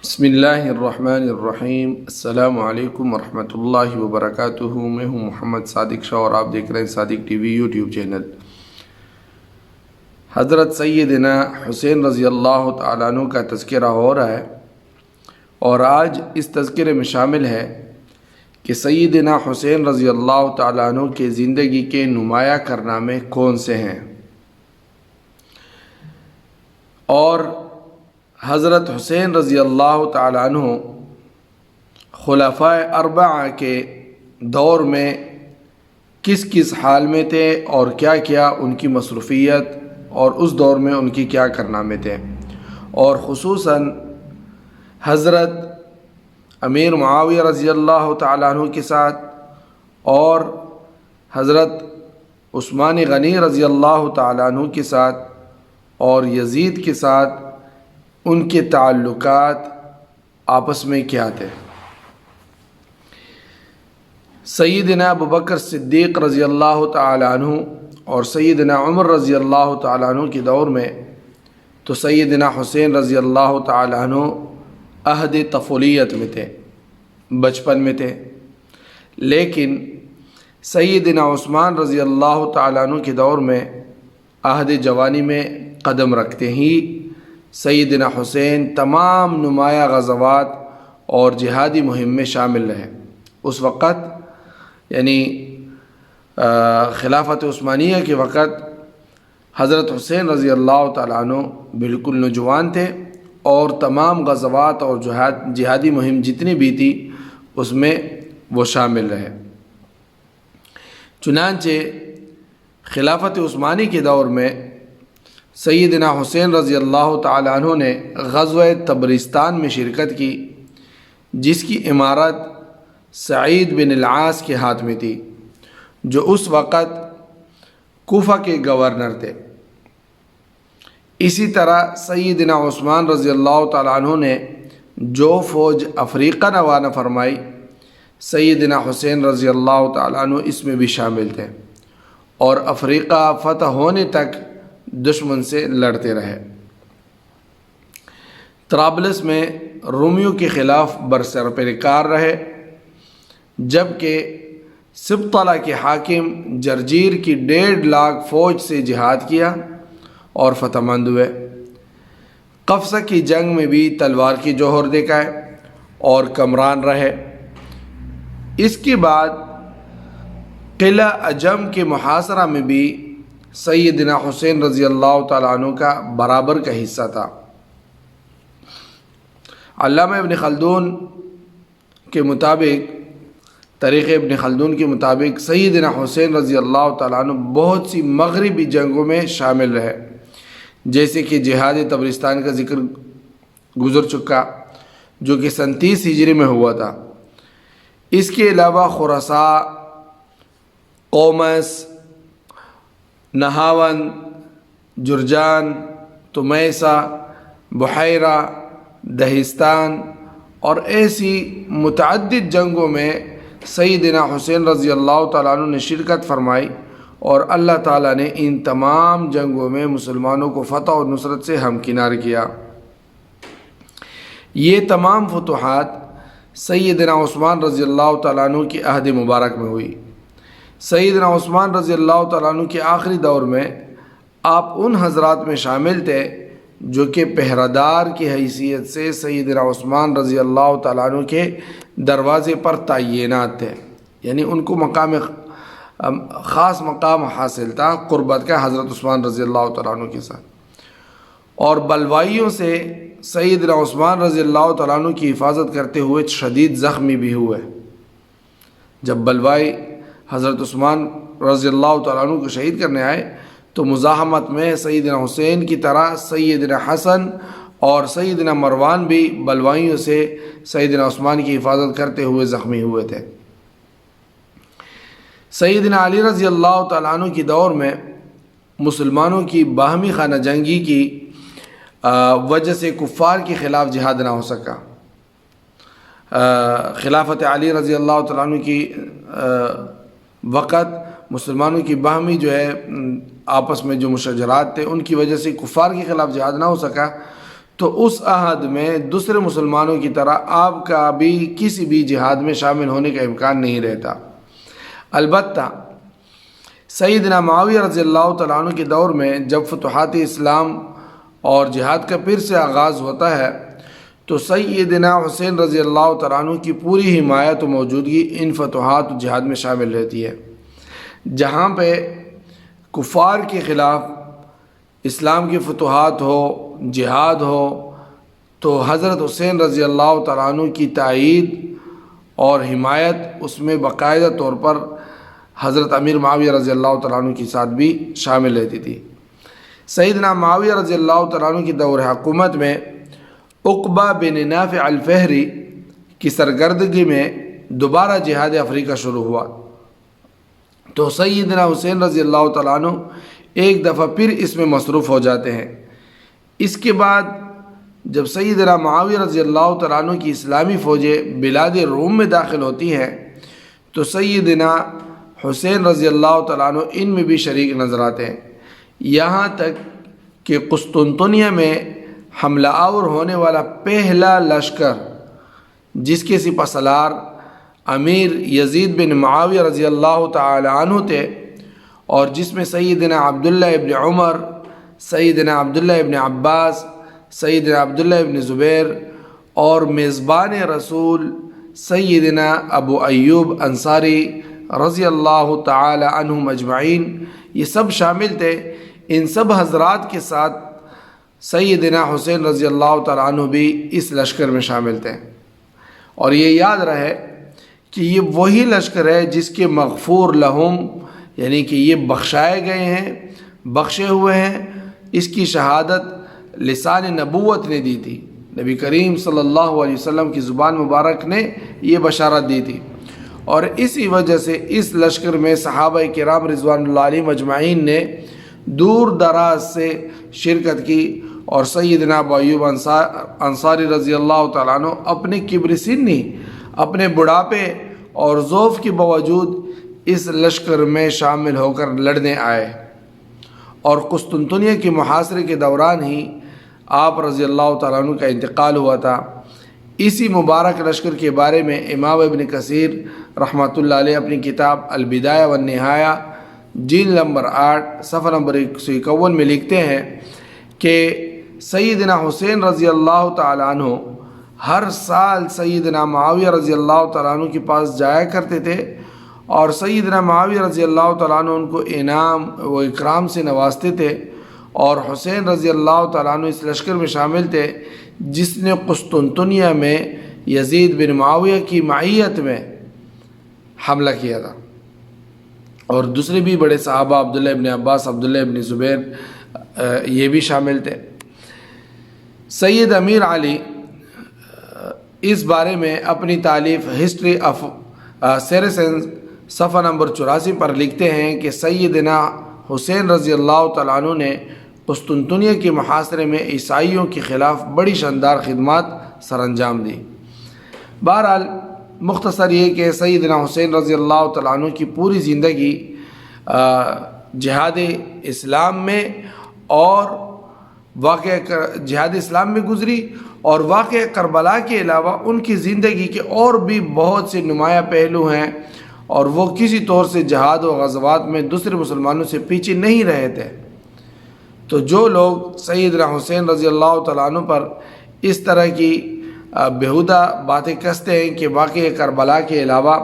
بسم اللہ الرحمن الرحیم۔ السلام علیکم ورحمۃ اللہ وبرکاتہ۔ میں ہوں محمد صادق شاہ اور آپ دیکھ رہے ہیں صادق ٹی وی یوٹیوب چینل۔ حضرت سیدنا حسین رضی اللہ تعالیٰ عنہ کا تذکرہ ہو رہا ہے، اور آج اس تذکرے میں شامل ہے کہ سیدنا حسین رضی اللہ تعالیٰ عنہ کے زندگی کے نمایاں کارنامے کون سے ہیں، اور حضرت حسین رضی اللہ تعالیٰ عنہ خلفائے اربعہ کے دور میں کس کس حال میں تھے اور کیا کیا ان کی مصروفیت اور اس دور میں ان کی کیا کارنامے تھے، اور خصوصاً حضرت امیر معاویہ رضی اللہ تعالیٰ عنہ کے ساتھ اور حضرت عثمان غنی رضی اللہ تعالیٰ عنہ کے ساتھ اور یزید کے ساتھ ان کے تعلقات آپس میں کیا تھے۔ سیدنا ابوبکر صدیق رضی اللہ تعالیٰ عنہ اور سیدنا عمر رضی اللہ تعالیٰ عنہ کے دور میں تو سیدنا حسین رضی اللہ تعالیٰ عنہ عہد طفولیت میں تھے، بچپن میں تھے، لیکن سیدنا عثمان رضی اللہ تعالیٰ عنہ کے دور میں عہد جوانی میں قدم رکھتے ہی سیدنا حسین تمام نمایاں غزوات اور جہادی مہم میں شامل رہے۔ اس وقت یعنی خلافت عثمانیہ کے وقت حضرت حسین رضی اللہ تعالیٰ عنہ بالکل نوجوان تھے، اور تمام غزوات اور جہادی مہم جتنی بھی تھی اس میں وہ شامل رہے۔ چنانچہ خلافت عثمانی کے دور میں سیدنا حسین رضی اللہ تعالیٰ عنہ نے غزوہ تبرستان میں شرکت کی، جس کی امارت سعید بن العاص کے ہاتھ میں تھی، جو اس وقت کوفہ کے گورنر تھے۔ اسی طرح سیدنا عثمان رضی اللہ تعالیٰ عنہ نے جو فوج افریقہ روانہ فرمائی، سیدنا حسین رضی اللہ تعالیٰ عنہ اس میں بھی شامل تھے، اور افریقہ فتح ہونے تک دشمن سے لڑتے رہے۔ طرابلس میں رومیوں کے خلاف برسر پیکار رہے، جبکہ سبطلہ کے حاکم جرجیر کی 1.5 لاکھ فوج سے جہاد کیا اور فتح مند ہوئے۔ قفصہ کی جنگ میں بھی تلوار کی جوہر دکھائے اور کمران رہے۔ اس کے بعد قلعہ عجم کے محاصرہ میں بھی سیدنا حسین رضی اللہ تعالیٰ عنہ کا برابر کا حصہ تھا۔ علامہ ابن خلدون کے مطابق، طریق ابن خلدون کے مطابق سیدنا حسین رضی اللہ تعالیٰ عنہ بہت سی مغربی جنگوں میں شامل رہے، جیسے کہ جہاد تبرستان کا ذکر گزر چکا، جو کہ 37 ہجری میں ہوا تھا۔ اس کے علاوہ خراساں، قومس، نہاون، جرجان، تمیسا، بحیرہ، دہستان اور ایسی متعدد جنگوں میں سیدنا حسین رضی اللہ تعالیٰ عنہ نے شرکت فرمائی، اور اللہ تعالیٰ نے ان تمام جنگوں میں مسلمانوں کو فتح اور نصرت سے ہمکنار کیا۔ یہ تمام فتوحات سیدنا عثمان رضی اللہ تعالیٰ عنہ کی عہد مبارک میں ہوئی۔ سیدنا عثمان رضی اللہ تعالیٰ عنہ کے آخری دور میں آپ ان حضرات میں شامل تھے جو کہ پہرادار کی حیثیت سے سیدنا عثمان رضی اللہ تعالیٰ عنہ کے دروازے پر تعینات تھے، یعنی ان کو خاص مقام حاصل تھا قربت کا حضرت عثمان رضی اللہ تعالیٰ عنہ کے ساتھ۔ اور بلوائیوں سے سیدنا عثمان رضی اللہ تعالیٰ عنہ کی حفاظت کرتے ہوئے شدید زخمی بھی ہوئے۔ جب بلوائی حضرت عثمان رضی اللہ تعالیٰ عنہ کو شہید کرنے آئے تو مزاحمت میں سیدنا حسین کی طرح سیدنا حسن اور سیدنا مروان بھی بلوائیوں سے سیدنا عثمان کی حفاظت کرتے ہوئے زخمی ہوئے تھے۔ سیدنا علی رضی اللہ تعالیٰ عنہ کی دور میں مسلمانوں کی باہمی خانہ جنگی کی وجہ سے کفار کے خلاف جہاد نہ ہو سکا۔ خلافت علی رضی اللہ تعالیٰ عنہ کی وقت مسلمانوں کی باہمی جو ہے آپس میں جو مشاجرات تھے، ان کی وجہ سے کفار کے خلاف جہاد نہ ہو سکا، تو اس عہد میں دوسرے مسلمانوں کی طرح آپ کا بھی کسی بھی جہاد میں شامل ہونے کا امکان نہیں رہتا۔ البتہ سیدنا معاویہ رضی اللہ تعالیٰ عنہ کے دور میں جب فتوحات اسلام اور جہاد کا پھر سے آغاز ہوتا ہے تو سیدنا حسین رضی اللہ تعالیٰ عنہ کی پوری حمایت و موجودگی ان فتوحات و جہاد میں شامل رہتی ہے۔ جہاں پہ کفار کے خلاف اسلام کی فتوحات ہو، جہاد ہو، تو حضرت حسین رضی اللہ تعالیٰ عنہ کی تائید اور حمایت اس میں باقاعدہ طور پر حضرت امیر معاویہ رضی اللہ تعالیٰ عنہ کے ساتھ بھی شامل رہتی تھی۔ سیدنا معاویہ رضی اللہ تعالیٰ عنہ کی دور حکومت میں عقبہ بن نافع الفہری کی سرگردگی میں دوبارہ جہاد افریقہ شروع ہوا تو سیدنا حسین رضی اللہ تعالیٰ عنہ ایک دفعہ پھر اس میں مصروف ہو جاتے ہیں۔ اس کے بعد جب سیدنا معاویہ رضی اللہ تعالیٰ عنہ کی اسلامی فوجیں بلاد روم میں داخل ہوتی ہیں تو سیدنا حسین رضی اللہ تعالیٰ عنہ ان میں بھی شریک نظر آتے ہیں، یہاں تک کہ قسطنطنیہ میں حملہ آور ہونے والا پہلا لشکر جس کے سپہ سالار امیر یزید بن معاویہ رضی اللہ تعالی عنہ تھے اور جس میں سیدنا عبداللہ ابن عمر، سیدنا عبداللہ ابن عباس، سیدنا عبداللہ ابن زبیر اور میزبان رسول سیدنا ابو ایوب انصاری رضی اللہ تعالی عنہم اجمعین یہ سب شامل تھے۔ ان سب حضرات کے ساتھ سیدنا حسین رضی اللہ تعالیٰ عنہ بھی اس لشکر میں شامل تھے، اور یہ یاد رہے کہ یہ وہی لشکر ہے جس کے مغفور لہم یعنی کہ یہ بخشائے گئے ہیں، بخشے ہوئے ہیں۔ اس کی شہادت لسان نبوت نے دی تھی، نبی کریم صلی اللہ علیہ وسلم کی زبان مبارک نے یہ بشارت دی تھی، اور اسی وجہ سے اس لشکر میں صحابہ کرام رضوان اللہ علیہم اجمعین نے دور دراز سے شرکت کی، اور سیدنا ابو ایوب انصاری رضی اللہ تعالیٰ عنہ اپنے کبر سنی، اپنے بڑھاپے اور ضعف کے باوجود اس لشکر میں شامل ہو کر لڑنے آئے، اور قسطنطنیہ کے محاصرے کے دوران ہی آپ رضی اللہ تعالیٰ عنہ کا انتقال ہوا تھا۔ اسی مبارک لشکر کے بارے میں امام ابن کثیر رحمۃ اللہ علیہ اپنی کتاب البدایہ والنہایہ جلد نمبر 8 صفحہ نمبر 151 میں لکھتے ہیں کہ سیدنا حسین رضی اللہ تعالیٰ عنہ ہر سال سیدنا معاویہ رضی اللہ تعالیٰ عنہ کے پاس جایا کرتے تھے، اور سیدنا معاویہ رضی اللہ تعالیٰ عنہ ان کو انعام و اکرام سے نوازتے تھے، اور حسین رضی اللہ تعالیٰ عنہ اس لشکر میں شامل تھے جس نے قسطنطنیہ میں یزید بن معاویہ کی معیت میں حملہ کیا تھا، اور دوسرے بھی بڑے صحابہ عبداللہ ابن عباس، عبداللہ ابن زبیر یہ بھی شامل تھے۔ سید امیر علی اس بارے میں اپنی تالیف ہسٹری آف سیریسنز صفحہ نمبر 84 پر لکھتے ہیں کہ سیدنا حسین رضی اللہ تعالیٰ عنہ نے قسطنطنیہ کے محاصرے میں عیسائیوں کے خلاف بڑی شاندار خدمات سر انجام دی۔ بہرحال مختصر یہ کہ سیدنا حسین رضی اللہ تعالیٰ عنہ کی پوری زندگی جہاد اسلام میں اور جہاد اسلام میں گزری، اور واقعہ کربلا کے علاوہ ان کی زندگی کے اور بھی بہت سے نمایاں پہلو ہیں، اور وہ کسی طور سے جہاد و غزوات میں دوسرے مسلمانوں سے پیچھے نہیں رہے تھے۔ تو جو لوگ سیدنا حسین رضی اللہ تعالیٰ عنہ پر اس طرح کی بیہودہ باتیں کستے ہیں کہ واقعہ کربلا کے علاوہ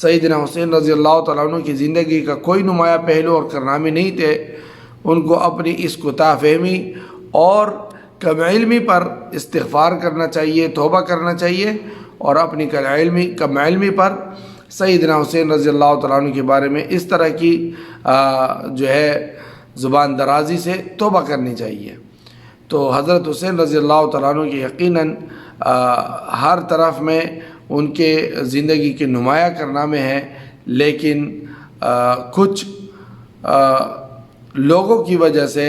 سیدنا حسین رضی اللہ تعالیٰ عنہ کی زندگی کا کوئی نمایاں پہلو اور کارنامے نہیں تھے، ان کو اپنی اس کوتاہ فہمی اور کم علمی پر استغفار کرنا چاہیے، توبہ کرنا چاہیے، اور اپنی کم علمی پر سیدنا حسین رضی اللہ تعالیٰ عنہ کے بارے میں اس طرح کی جو ہے زبان درازی سے توبہ کرنی چاہیے۔ تو حضرت حسین رضی اللہ تعالیٰ عنہ کی یقیناً ہر طرف میں ان کے زندگی کے نمایاں کارنامے ہیں، لیکن کچھ لوگوں کی وجہ سے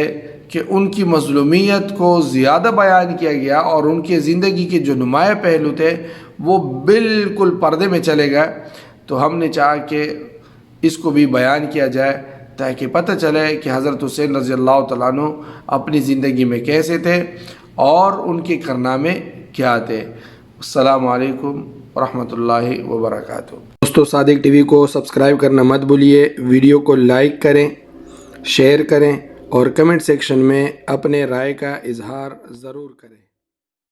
کہ ان کی مظلومیت کو زیادہ بیان کیا گیا اور ان کے زندگی کے جو نمایاں پہلو تھے وہ بالکل پردے میں چلے گئے، تو ہم نے چاہا کہ اس کو بھی بیان کیا جائے تاکہ پتہ چلے کہ حضرت حسین رضی اللہ تعالیٰ عنہ اپنی زندگی میں کیسے تھے اور ان کے کارنامے کیا تھے۔ السلام علیکم ورحمۃ اللہ وبرکاتہ۔ دوستو صادق ٹی وی کو سبسکرائب کرنا مت بھولیے، ویڈیو کو لائک کریں، شیئر کریں اور کمنٹ سیکشن میں اپنے رائے کا اظہار ضرور کریں۔